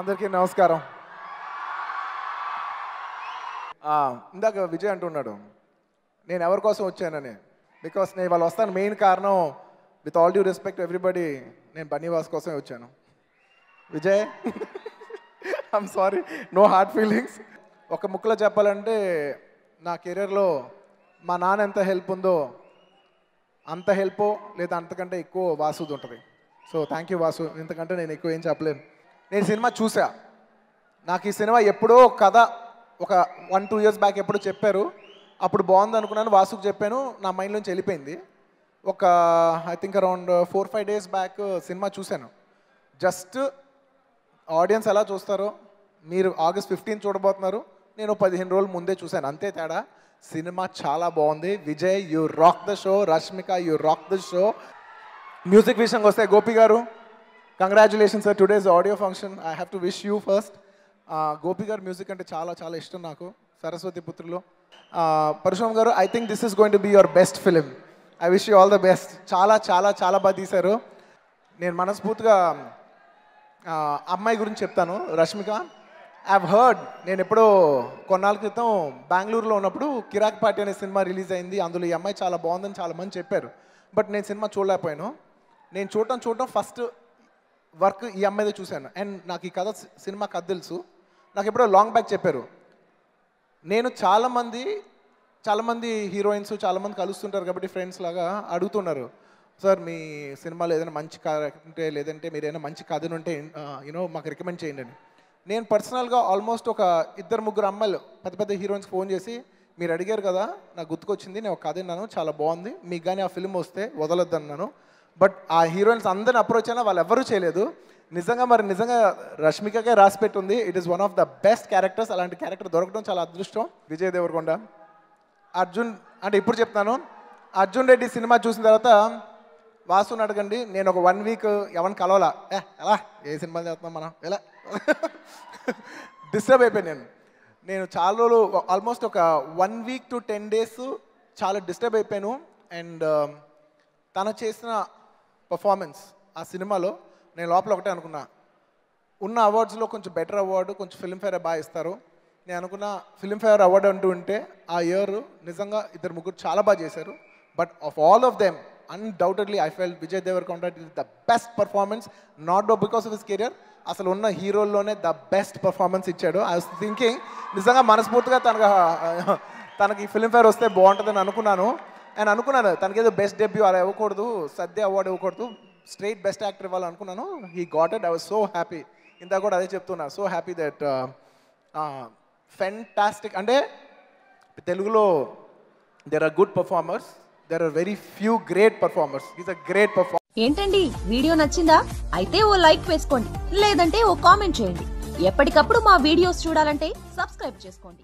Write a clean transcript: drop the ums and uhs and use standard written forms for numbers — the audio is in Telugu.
అందరికీ నమస్కారం. ఇందాక విజయ్ అంటున్నాడు నేను ఎవరి కోసం వచ్చానని. బికాస్ నేను వాళ్ళు వస్తాను మెయిన్ కారణం, with all due respect everybody, నేను బన్నీవాస్ కోసమే వచ్చాను. Vijay I'm sorry, no hard feelings. ఒక ముక్కలో చెప్పాలంటే నా కెరీర్లో మా నాన్న ఎంత హెల్ప్ ఉందో అంత హెల్ప్ లేదా అంతకంటే ఎక్కువ వాసుది ఉంటుంది. సో థ్యాంక్ యూ వాసు, ఇంతకంటే నేను ఎక్కువ ఏం చెప్పలేను. నేను సినిమా చూసా. నాకు ఈ సినిమా ఎప్పుడో కథ ఒక 1-2 years బ్యాక్ ఎప్పుడో చెప్పారు, అప్పుడు బాగుంది అనుకున్నాను, వాసుకు చెప్పాను, నా మైండ్లోంచి వెళ్ళిపోయింది. ఒక I think around 4-5 days back cinema చూశాను. జస్ట్ ఆడియన్స్ ఎలా చూస్తారో, మీరు August 15 చూడబోతున్నారు, నేను 15 రోజుల ముందే చూశాను, అంతే తేడా. సినిమా చాలా బాగుంది. Vijay you rock the show, Rashmika you rock the show. Music విషయంకి వస్తే Gopi garu congratulations sir, today's audio function. I have to wish you first. Gopi garu music అంటే చాలా చాలా ఇష్టం నాకు, సరస్వతి పుత్రులు. పరశురామ్ గారు, I think this is going to be your best film. I wish you all the best. చాలా చాలా చాలా బాగా తీశారు. నేను మనస్ఫూర్తిగా అమ్మాయి గురించి చెప్తాను, రష్మిక. ఐ హావ్ హర్డ్, నేను ఎప్పుడో కొన్నాళ్ళ క్రితం బెంగళూరులో ఉన్నప్పుడు కిరాక్ పార్టీ అనే సినిమా రిలీజ్ అయింది, అందులో ఈ అమ్మాయి చాలా బాగుందని చాలా మంది చెప్పారు. బట్ నేను సినిమా చూడలేకపోయాను. నేను చూడటం ఫస్ట్ వర్క్ ఈ అమ్మాయిదే చూశాను. అండ్ నాకు ఈ కథ సినిమా కథ తెలుసు. నాకు ఎప్పుడో లాంగ్ బ్యాక్ చెప్పారు. నేను చాలామంది హీరోయిన్స్ చాలామంది కలుస్తుంటారు కాబట్టి ఫ్రెండ్స్ లాగా అడుగుతున్నారు, సార్ మీ సినిమాలో ఏదైనా మంచి కథ ఉంటే, లేదంటే మీరు ఏదైనా మంచి కథను ఉంటే మాకు రికమెండ్ చేయండి అని. నేను పర్సనల్గా ఆల్మోస్ట్ ఒక 2-3 అమ్మాయిలు పెద్ద పెద్ద హీరోయిన్స్ ఫోన్ చేసి, మీరు అడిగారు కదా నాకు గుర్తుకొచ్చింది, నేను ఒక కథ విన్నాను చాలా బాగుంది, మీకు కానీ ఆ ఫిల్మ్ వస్తే వదలొద్దు అన్నాను. బట్ ఆ హీరోయిన్స్ అందరిని అప్రోచ్ అయినా వాళ్ళు ఎవరూ చేయలేదు. నిజంగా రష్మికకే రాసి పెట్టుంది. It is one of the best characters. అలాంటి క్యారెక్టర్ దొరకడం చాలా అదృష్టం. విజయ్ దేవరకొండ. అర్జున్ అంటే ఇప్పుడు చెప్తాను, అర్జున్ రెడ్డి సినిమా చూసిన తర్వాత వాసుని అడగండి, నేను ఒక 1 week ఎవరిని కలవాలా, ఎలా ఏ సినిమా చేస్తున్నాం మనం ఎలా డిస్టర్బ్ అయిపోయాను. నేను చాలా రోజులు ఆల్మోస్ట్ ఒక 1 week to 10 days చాలా డిస్టర్బ్ అయిపోయాను. అండ్ తను చేసిన పర్ఫార్మెన్స్ ఆ సినిమాలో నేను లోపల ఒకటే అనుకున్నా, ఉన్న అవార్డ్స్లో కొంచెం బెటర్ అవార్డు కొంచెం ఫిల్మ్ఫేర్ బాగా ఇస్తారు. నేను అనుకున్న ఫిల్మ్ఫేర్ అవార్డు అంటూ ఉంటే ఆ ఇయర్ నిజంగా 2-3 చాలా బాగా చేశారు. But of all of them undoubtedly I felt Vijay Deverakonda is the best performance, not because of his career, అసలు ఉన్న హీరోల్లోనే ద బెస్ట్ పర్ఫార్మెన్స్ ఇచ్చాడు. ఐ వాస్ థింకింగ్ నిజంగా మనస్ఫూర్తిగా తనకి ఫిల్మ్ఫేర్ వస్తే బాగుంటుందని అనుకున్నాను. అండ్ అనుకున్నాను తనకేదో బెస్ట్ డెబ్యూ అలా ఇవ్వకూడదు, సద్య అవార్డు ఇవ్వకూడదు, స్ట్రైట్ బెస్ట్ యాక్టర్ ఇవ్వాలనుకున్నాను. He got it. I was so happy. ఇంత కూడా అదే చెప్తున్నా, సో హ్యాపీ దట్ ఫెంటాస్టిక్. అంటే తెలుగులో there are good performers, there are very few great performers. Is a great performer. ఏంటండి వీడియో నచ్చిందా? అయితే ఓ లైక్ వేసుకోండి, లేదంటే ఓ కామెంట్ చేయండి. ఎప్పటికప్పుడు మా వీడియోస్ చూడాలంటే సబ్స్క్రైబ్ చేసుకోండి.